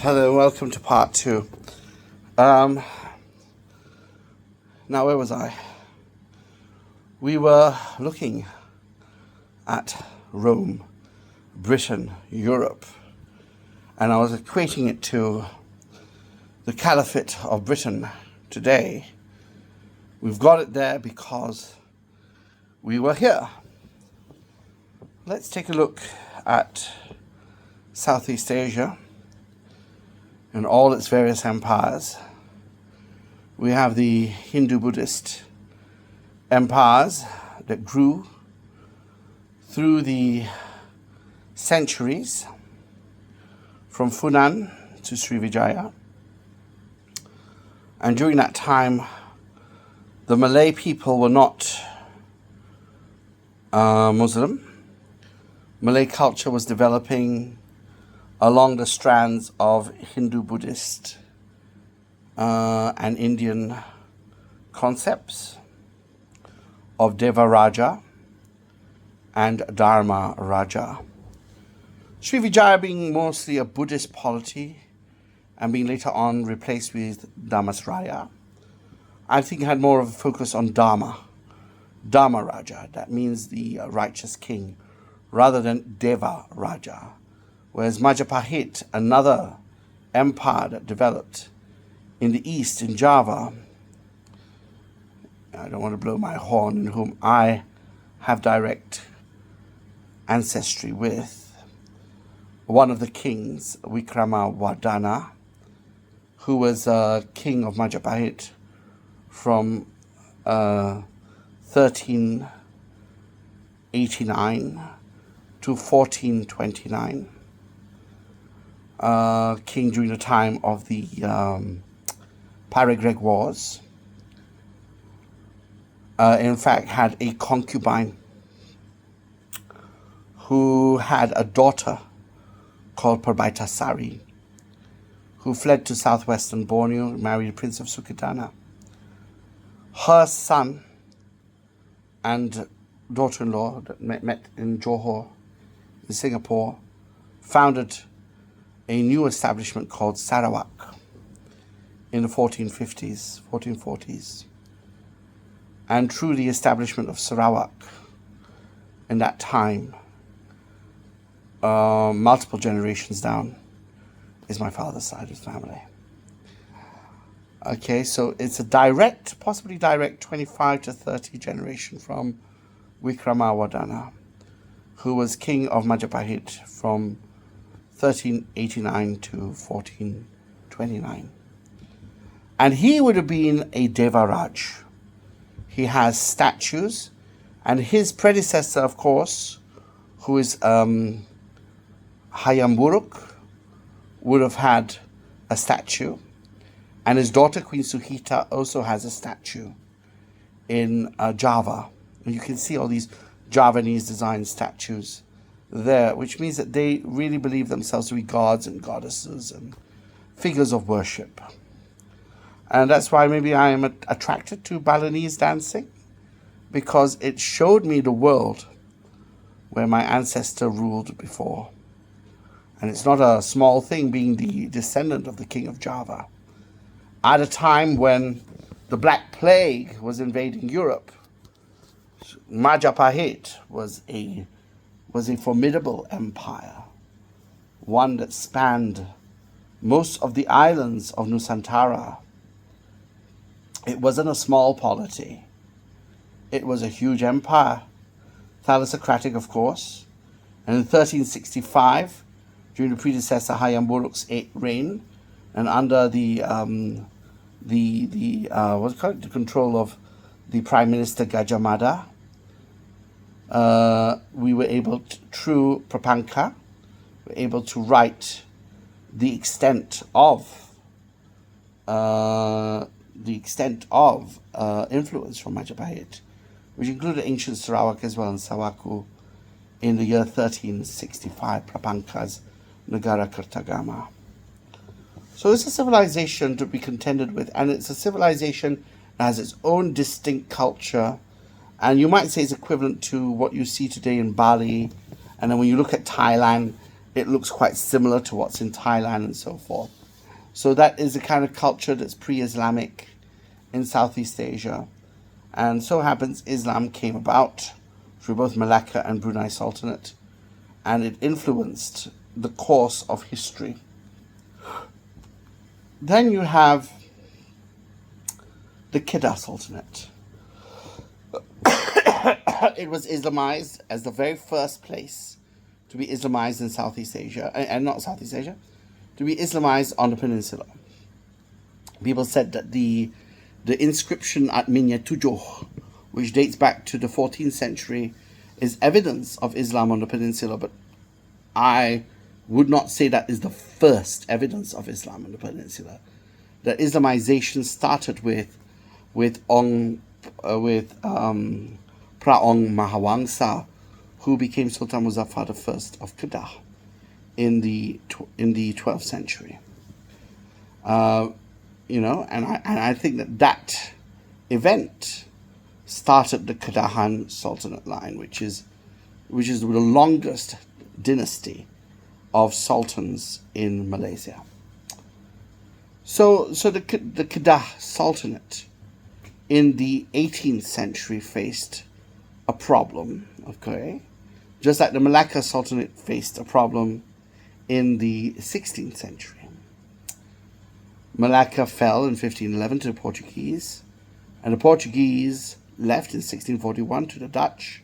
Hello, welcome to part 2. Now, where was I? We were looking at Rome, Britain, Europe, and I was equating it to the Caliphate of Britain today. We've got it there because we were here. Let's take a look at Southeast Asia and all its various empires. We have the Hindu-Buddhist empires that grew through the centuries from Funan to Srivijaya. And during that time, the Malay people were not Muslim. Malay culture was developing along the strands of Hindu-Buddhist and Indian concepts of Deva Raja and Dharma Raja. Srivijaya being mostly a Buddhist polity and being later on replaced with Dhammasraya, I think had more of a focus on Dharma Raja. That means the righteous king, rather than Deva Raja. Whereas Majapahit, another empire that developed in the east, in Java, I don't want to blow my horn, in whom I have direct ancestry with, one of the kings, Wikramawardhana, who was king of Majapahit from 1389 to 1429. King during the time of the Paragreg Wars. In fact, had a concubine who had a daughter called Parbaitasari, who fled to southwestern Borneo, married the Prince of Sukitana. Her son and daughter-in-law that met in Johor, in Singapore, founded a new establishment called Sarawak in the 1440s. And through the establishment of Sarawak in that time, multiple generations down, is my father's side of his family. Okay, so it's a direct, possibly direct 25 to 30 generation from Wikramawardhana, who was king of Majapahit from 1389 to 1429. And he would have been a Devaraj. He has statues, and his predecessor, of course, who is Hayamburuk, would have had a statue. And his daughter, Queen Suhita, also has a statue in Java. And you can see all these Javanese designed statues there, which means that they really believe themselves to be gods and goddesses and figures of worship. And that's why maybe I am attracted to Balinese dancing, because it showed me the world where my ancestor ruled before. And it's not a small thing being the descendant of the king of Java. At a time when the Black Plague was invading Europe, Majapahit was a formidable empire, one that spanned most of the islands of Nusantara. It wasn't a small polity. It was a huge empire, thalassocratic, of course. And in 1365, during the predecessor Hayamburuk's reign, and under the control of the Prime Minister Gajah Mada, we were able to, through Prapanka, were able to write the extent of influence from Majapahit, which included ancient Sarawak as well, and Sawaku in the year 1365, Prapanka's Negara Kertagama. So it's a civilization to be contended with, and it's a civilization that has its own distinct culture, and you might say it's equivalent to what you see today in Bali, and then when you look at Thailand, it looks quite similar to what's in Thailand and so forth. So that is a kind of culture that's pre-Islamic in Southeast Asia. And so happens Islam came about through both Malacca and Brunei Sultanate, and it influenced the course of history. Then you have the Kedah Sultanate. It was Islamized as the very first place to be Islamized in Southeast Asia, and not Southeast Asia, to be Islamized on the peninsula. People said that the inscription at Minya Tujuh, which dates back to the 14th century, is evidence of Islam on the peninsula, but I would not say that is the first evidence of Islam on the peninsula. The Islamization started with Praong Mahawangsa, who became Sultan Muzaffar I of Kedah in the 12th century. And I think that event started the Kedahan Sultanate line, which is the longest dynasty of sultans in Malaysia. So the Kedah Sultanate in the 18th century faced a problem, okay? Just like the Malacca Sultanate faced a problem in the 16th century. Malacca fell in 1511 to the Portuguese, and the Portuguese left in 1641 to the Dutch,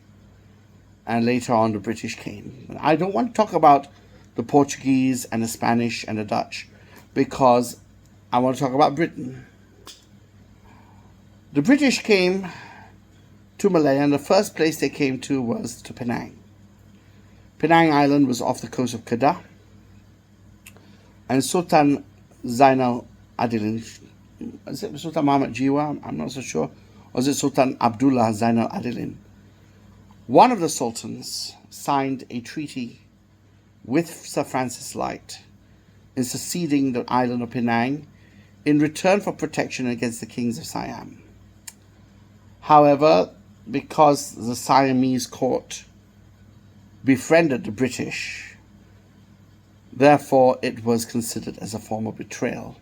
and later on the British came. I don't want to talk about the Portuguese and the Spanish and the Dutch, because I want to talk about Britain. The British came to Malaya, and the first place they came to was to Penang. Penang Island was off the coast of Kedah, and Sultan Zainal Adilin, is it Sultan Muhammad Jiwa? I'm not so sure. Or is it Sultan Abdullah Zainal Adilin? One of the sultans signed a treaty with Sir Francis Light in seceding the island of Penang in return for protection against the kings of Siam. However, because the Siamese court befriended the British, therefore it was considered as a form of betrayal.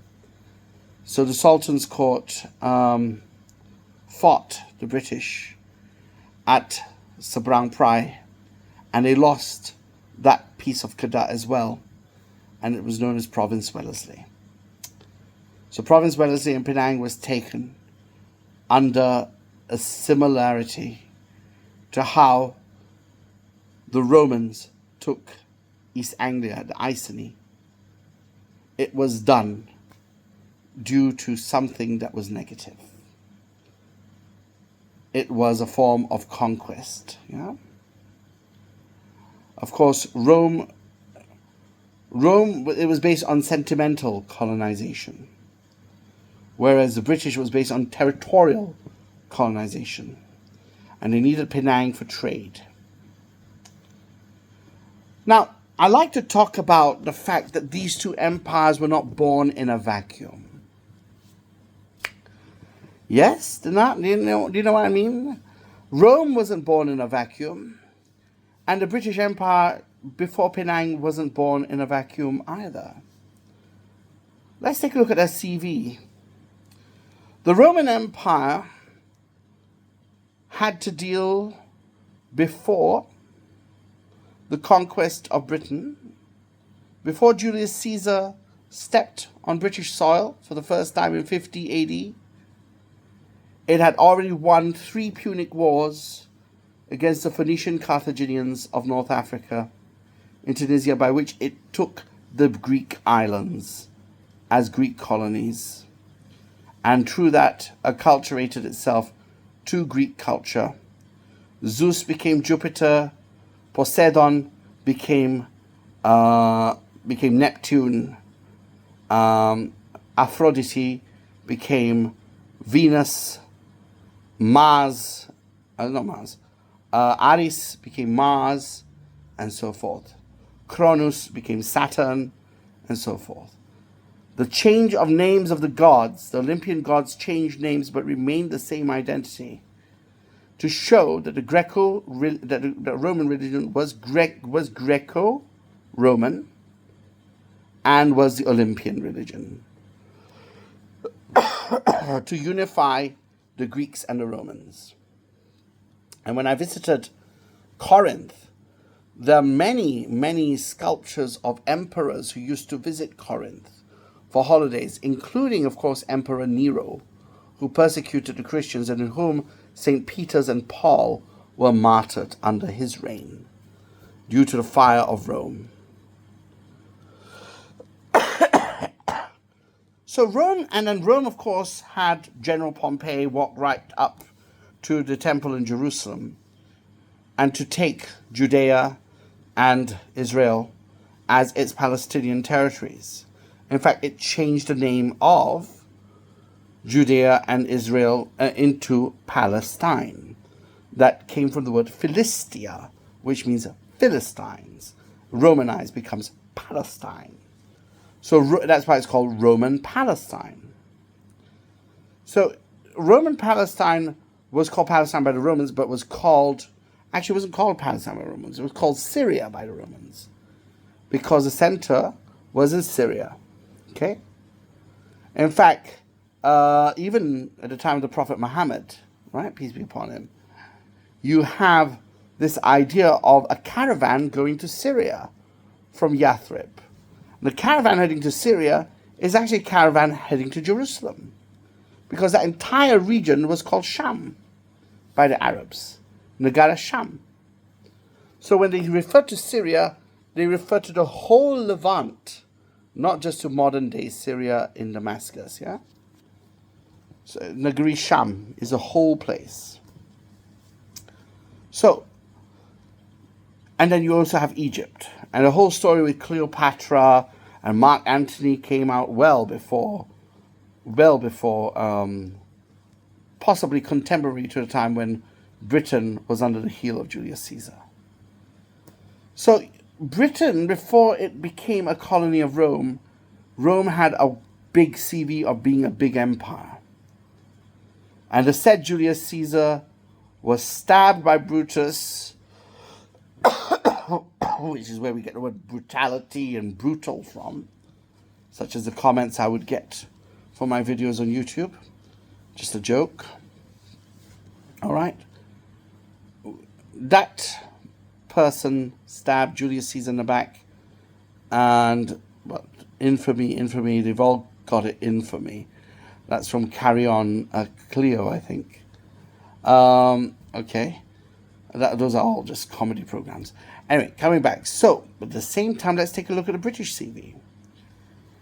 So the Sultan's court fought the British at Seberang Perai, and they lost that piece of Kedah as well, and it was known as Province Wellesley. So Province Wellesley in Penang was taken under a similarity to how the Romans took East Anglia, the Iceni. It was done due to something that was negative. It was a form of conquest. Yeah? Of course, Rome, it was based on sentimental colonization, whereas the British was based on territorial colonization, and they needed Penang for trade. Now, I like to talk about the fact that these two empires were not born in a vacuum. Yes? Do you know what I mean? Rome wasn't born in a vacuum, and the British Empire before Penang wasn't born in a vacuum either. Let's take a look at their CV. The Roman Empire had to deal before the conquest of Britain, before Julius Caesar stepped on British soil for the first time in 50 AD. It had already won 3 Punic wars against the Phoenician Carthaginians of North Africa in Tunisia, by which it took the Greek islands as Greek colonies, and through that acculturated itself to Greek culture. Zeus became Jupiter, Poseidon became Neptune, Aphrodite became Venus, Ares became Mars, and so forth. Cronus became Saturn, and so forth. The change of names of the gods, the Olympian gods changed names but remained the same identity, to show that the Roman religion was Greco, Roman, and was the Olympian religion to unify the Greeks and the Romans. And when I visited Corinth, there are many, many sculptures of emperors who used to visit Corinth for holidays, including, of course, Emperor Nero, who persecuted the Christians and in whom St. Peter's and Paul were martyred under his reign due to the fire of Rome. So Rome, of course, had General Pompey walk right up to the temple in Jerusalem and to take Judea and Israel as its Palestinian territories. In fact, it changed the name of Judea and Israel into Palestine. That came from the word Philistia, which means Philistines. Romanized becomes Palestine. So that's why it's called Roman Palestine. So Roman Palestine was called Palestine by the Romans, but actually it wasn't called Palestine by the Romans. It was called Syria by the Romans, because the center was in Syria. Okay? In fact, even at the time of the Prophet Muhammad, right, peace be upon him, you have this idea of a caravan going to Syria from Yathrib. The caravan heading to Syria is actually a caravan heading to Jerusalem, because that entire region was called Sham by the Arabs, Negara Sham. So when they refer to Syria, they refer to the whole Levant, not just to modern-day Syria in Damascus, yeah? So Nagari Sham is a whole place. So, and then you also have Egypt. And the whole story with Cleopatra and Mark Antony came out well before, possibly contemporary to the time when Britain was under the heel of Julius Caesar. So Britain, before it became a colony of Rome, Rome had a big CV of being a big empire. And the said Julius Caesar was stabbed by Brutus, which is where we get the word brutality and brutal from, such as the comments I would get for my videos on YouTube. Just a joke. All right. That person stabbed Julius Caesar in the back, and infamy, they've all got it, infamy. That's from Carry On Cleo, I think. Okay. Those are all just comedy programs. Anyway, coming back. So, at the same time, let's take a look at the British CV.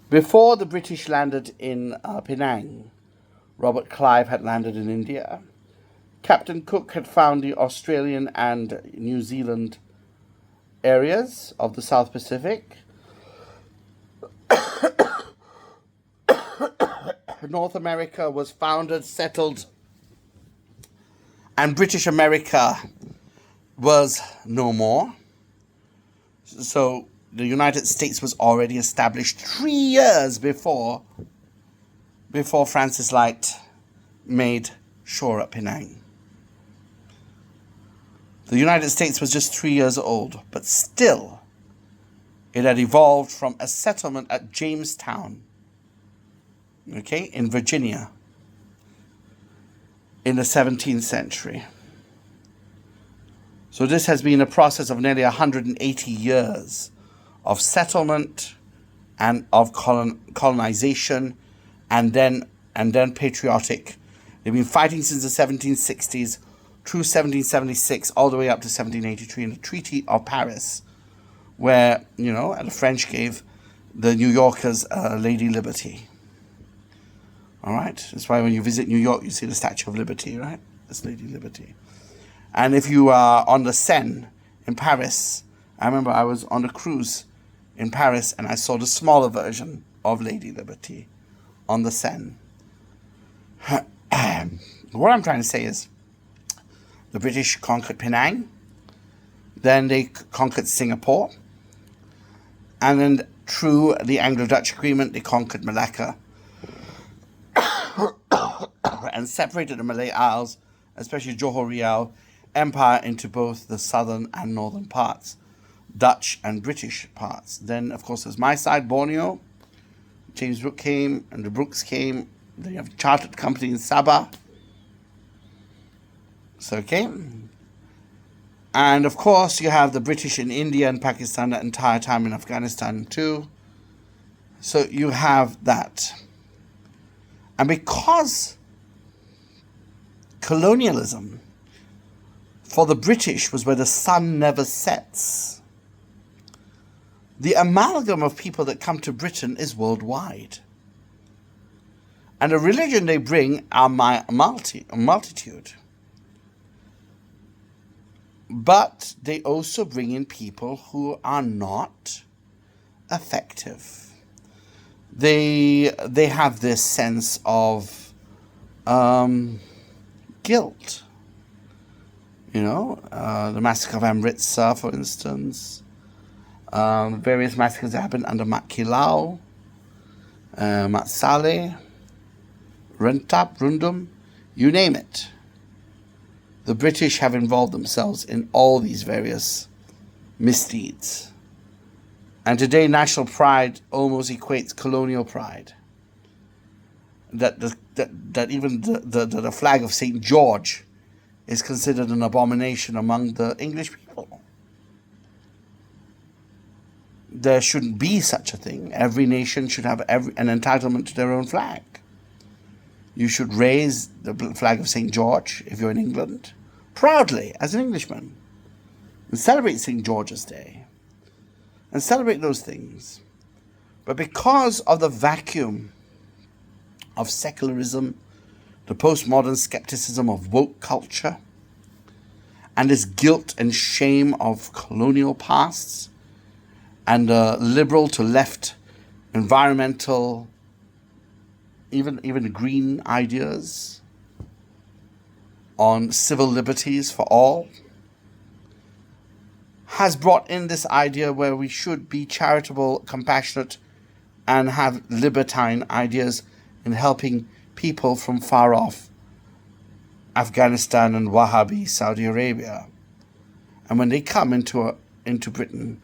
Before the British landed in Penang, Robert Clive had landed in India. Captain Cook had found the Australian and New Zealand areas of the South Pacific. North America was founded, settled, and British America was no more. So the United States was already established 3 years before Francis Light made shore at Penang. The United States was just 3 years old, but still it had evolved from a settlement at Jamestown, okay, in Virginia, in the 17th century. So this has been a process of nearly 180 years of settlement and of colonization, and then patriotic. They've been fighting since the 1760s through 1776 all the way up to 1783 in the Treaty of Paris, where, the French gave the New Yorkers Lady Liberty. All right? That's why when you visit New York, you see the Statue of Liberty, right? That's Lady Liberty. And if you are on the Seine in Paris, I remember I was on a cruise in Paris and I saw the smaller version of Lady Liberty on the Seine. What I'm trying to say is, the British conquered Penang, then they conquered Singapore, and then through the Anglo-Dutch agreement, they conquered Malacca and separated the Malay Isles, especially Johor Riau Empire, into both the southern and northern parts. Dutch and British parts. Then, of course, there's my side, Borneo. James Brooke came, and the Brookes came. Then you have a chartered company in Sabah. So, okay. And, of course, you have the British in India and Pakistan that entire time, in Afghanistan too. So you have that. And because colonialism for the British was where the sun never sets, the amalgam of people that come to Britain is worldwide. And the religion they bring are a multitude. But they also bring in people who are not effective. They have this sense of guilt. You know, the massacre of Amritsar, for instance. Various massacres that happened under Mat Kilau, Mat Saleh, Rentap, Rundum, you name it. The British have involved themselves in all these various misdeeds. And today, national pride almost equates colonial pride. That even the flag of St. George is considered an abomination among the English people. There shouldn't be such a thing. Every nation should have an entitlement to their own flag. You should raise the flag of St. George, if you're in England, proudly as an Englishman, and celebrate St. George's Day. And celebrate those things. But because of the vacuum of secularism, the postmodern skepticism of woke culture, and this guilt and shame of colonial pasts, and liberal to left environmental, even green ideas on civil liberties for all, has brought in this idea where we should be charitable, compassionate, and have libertine ideas in helping people from far off Afghanistan and Wahhabi Saudi Arabia. And when they come into Britain,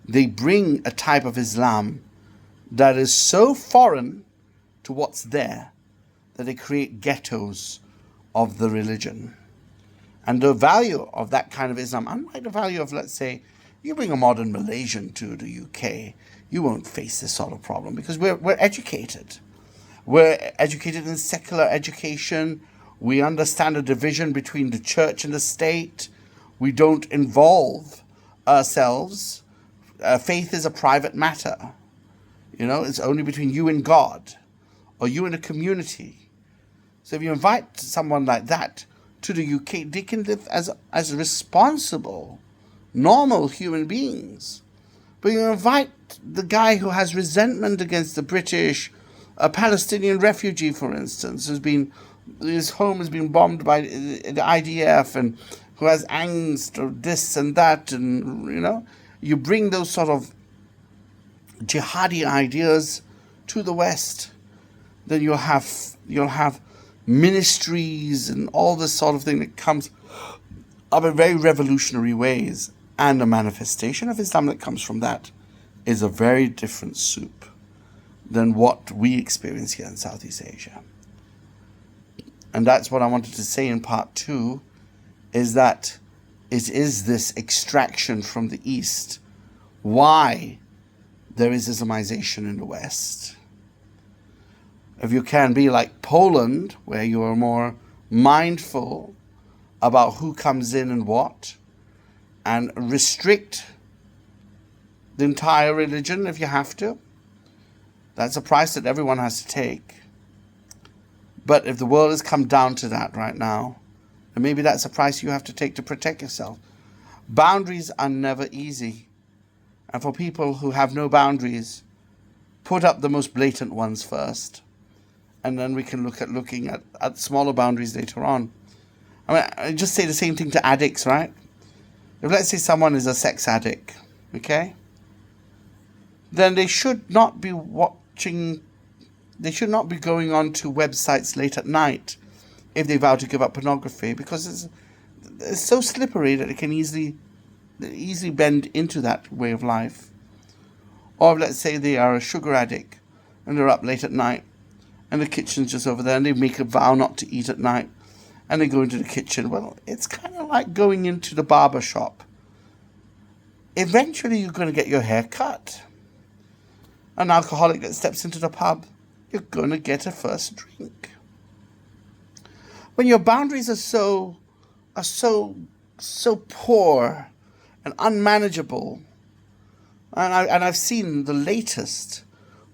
they bring a type of Islam that is so foreign to what's there that they create ghettos of the religion. And the value of that kind of Islam, unlike the value of, let's say, you bring a modern Malaysian to the UK, you won't face this sort of problem because we're educated. We're educated in secular education. We understand the division between the church and the state. We don't involve ourselves. Faith is a private matter. You know, it's only between you and God or you and a community. So if you invite someone like that to the UK, they can live as responsible, normal human beings. But you invite the guy who has resentment against the British, a Palestinian refugee, for instance, his home has been bombed by the IDF, and who has angst or this and that, and you bring those sort of jihadi ideas to the West, then you'll have ministries and all this sort of thing that comes up in very revolutionary ways. And the manifestation of Islam that comes from that is a very different soup than what we experience here in Southeast Asia. And that's what I wanted to say in part 2, is that it is this extraction from the East why there is Islamization in the West. If you can be like Poland, where you are more mindful about who comes in and what, and restrict the entire religion if you have to, that's a price that everyone has to take. But if the world has come down to that right now, then maybe that's a price you have to take to protect yourself. Boundaries are never easy. And for people who have no boundaries, put up the most blatant ones first. And then we can looking at smaller boundaries later on. I mean, I just say the same thing to addicts, right? If let's say someone is a sex addict, okay? Then they should not be going on to websites late at night if they vow to give up pornography, because it's so slippery that easily bend into that way of life. Or let's say they are a sugar addict and they're up late at night and the kitchen's just over there and they make a vow not to eat at night and they go into the kitchen. Well, it's kind of like going into the barber shop. Eventually you're going to get your hair cut. An alcoholic that steps into the pub, you're going to get a first drink. When your boundaries are so poor and unmanageable, and I've seen the latest,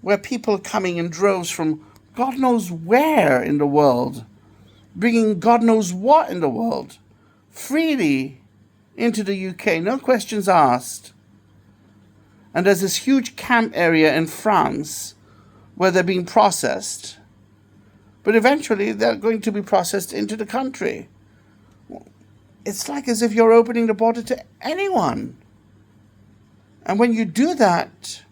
where people are coming in droves from God knows where in the world, bringing God knows what in the world, freely into the UK, no questions asked. And there's this huge camp area in France where they're being processed, but eventually they're going to be processed into the country. It's like as if you're opening the border to anyone. And when you do that,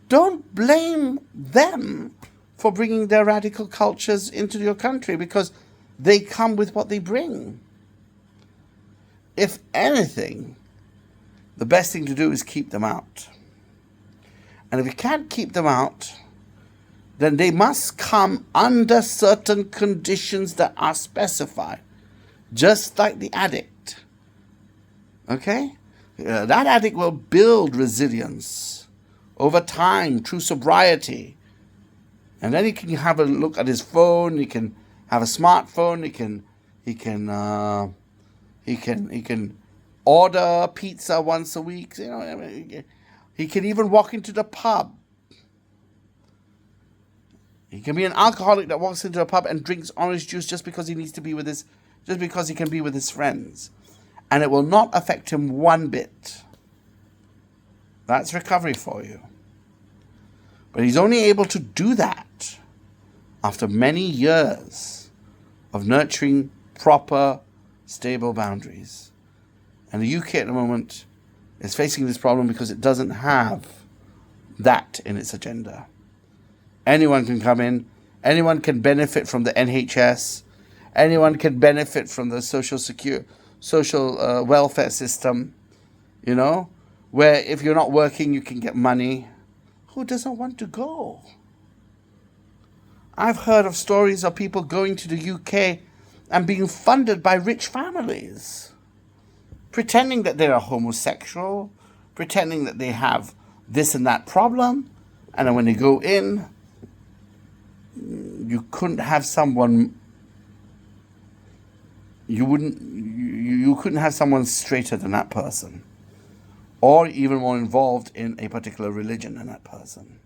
don't blame them for bringing their radical cultures into your country, because they come with what they bring. If anything, the best thing to do is keep them out. And if you can't keep them out, then they must come under certain conditions that are specified, just like the addict. Okay? That addict will build resilience over time through sobriety. And then he can have a look at his phone, he can have a smartphone, he can order pizza once a week, he can even walk into the pub. He can be an alcoholic that walks into a pub and drinks orange juice just because he needs to be with just because he can be with his friends. And it will not affect him one bit. That's recovery for you. But he's only able to do that after many years of nurturing proper, stable boundaries. And the UK at the moment is facing this problem because it doesn't have that in its agenda. Anyone can come in. Anyone can benefit from the NHS. Anyone can benefit from the social welfare system, where if you're not working, you can get money. Who doesn't want to go? I've heard of stories of people going to the UK and being funded by rich families, pretending that they are homosexual, pretending that they have this and that problem, and then when they go in, you couldn't have someone. You couldn't have someone straighter than that person, or even more involved in a particular religion than that person.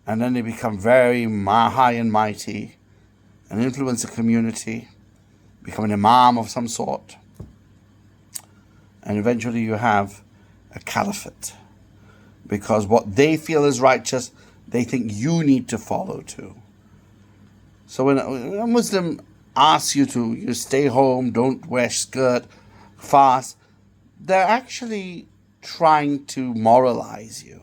And then they become very high and mighty and influence a community, become an imam of some sort. And eventually you have a caliphate, because what they feel is righteous, they think you need to follow too. So when a Muslim asks you to stay home, don't wear skirt, fast, they're actually trying to moralize you.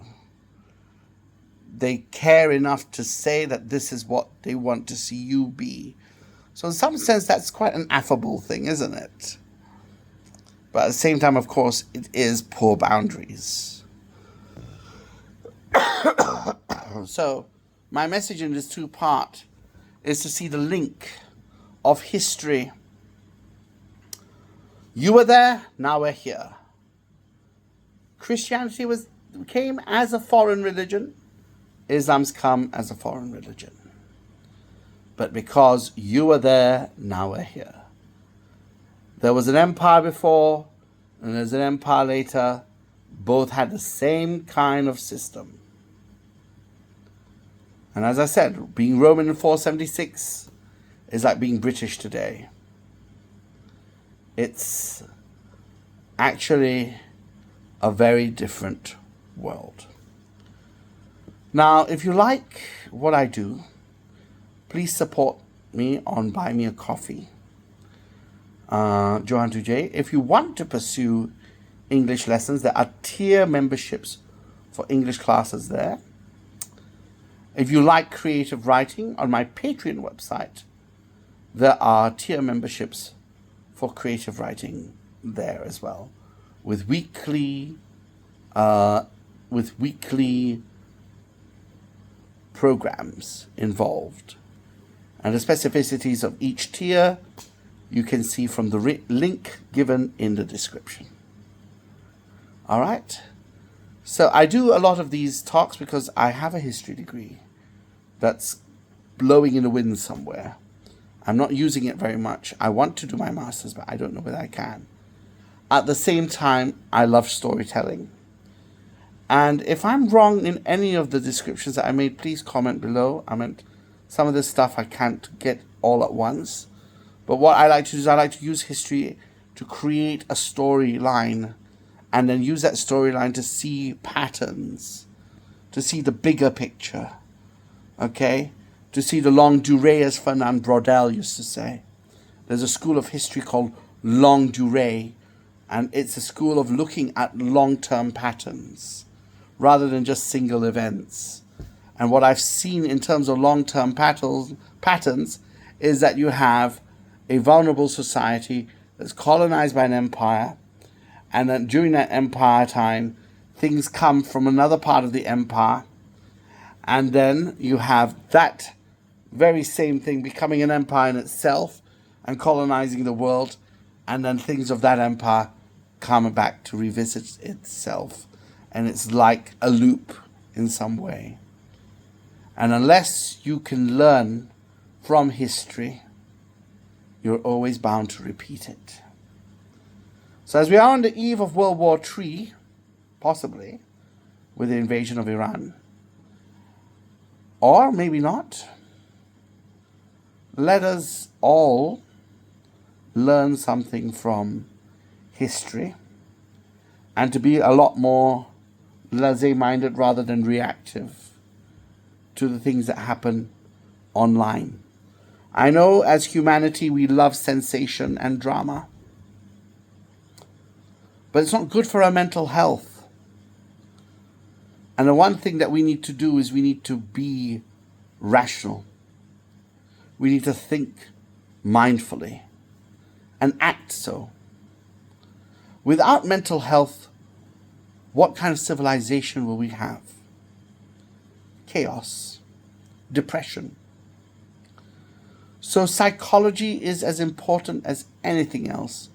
They care enough to say that this is what they want to see you be. So in some sense, that's quite an affable thing, isn't it? But at the same time, of course, it is poor boundaries. So my message in this two-part is to see the link of history. You were there, now we're here. Christianity came as a foreign religion. Islam's come as a foreign religion. But because you were there, now we're here. There was an empire before, and there's an empire later. Both had the same kind of system. And as I said, being Roman in 476 is like being British today. It's actually a very different world. Now, if you like what I do, please support me on Buy Me a Coffee. Johan Tujay. If you want to pursue English lessons, there are tier memberships for English classes there. If you like creative writing, on my Patreon website, there are tier memberships for creative writing there as well. with weekly programs involved. And the specificities of each tier you can see from the link given in the description. All right. So I do a lot of these talks because I have a history degree that's blowing in the wind somewhere. I'm not using it very much. I want to do my master's, but I don't know whether I can. At the same time, I love storytelling. And if I'm wrong in any of the descriptions that I made, please comment below. I mean, some of this stuff I can't get all at once. But what I like to do is I like to use history to create a storyline, and then use that storyline to see patterns, to see the bigger picture, okay? To see the longue durée, as Fernand Braudel used to say. There's a school of history called longue durée, and it's a school of looking at long-term patterns rather than just single events. And what I've seen in terms of long-term patterns is that you have a vulnerable society that's colonized by an empire, and then during that empire time, things come from another part of the empire, and then you have that very same thing becoming an empire in itself and colonizing the world, and then things of that empire come back to revisit itself, and it's like a loop in some way. And unless you can learn from history, you're always bound to repeat it. So as we are on the eve of World War III, possibly, with the invasion of Iran, or maybe not, let us all learn something from history and to be a lot more laissez-minded rather than reactive to the things that happen online. I know as humanity we love sensation and drama, but it's not good for our mental health. And the one thing that we need to do is we need to be rational. We need to think mindfully and act so. Without mental health, what kind of civilization will we have? Chaos, depression. So psychology is as important as anything else,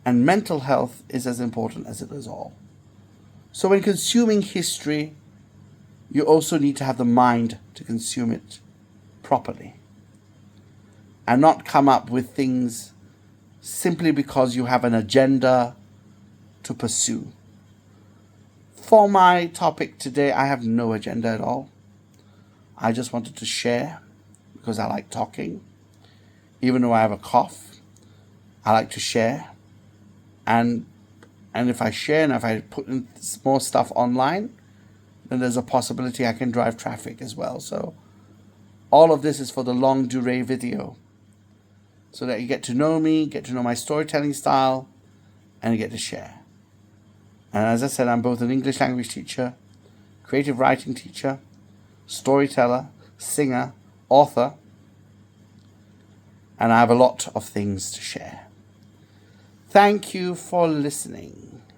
and mental health is as important as it is all. So when consuming history, you also need to have the mind to consume it properly, and not come up with things simply because you have an agenda to pursue. For my topic today, I have no agenda at all. I just wanted to share because I like talking. Even though I have a cough, I like to share. And if I share and if I put in more stuff online, then there's a possibility I can drive traffic as well. So all of this is for the longue durée video, so that you get to know me, get to know my storytelling style, and you get to share. And as I said, I'm both an English language teacher, creative writing teacher, storyteller, singer, author, and I have a lot of things to share. Thank you for listening.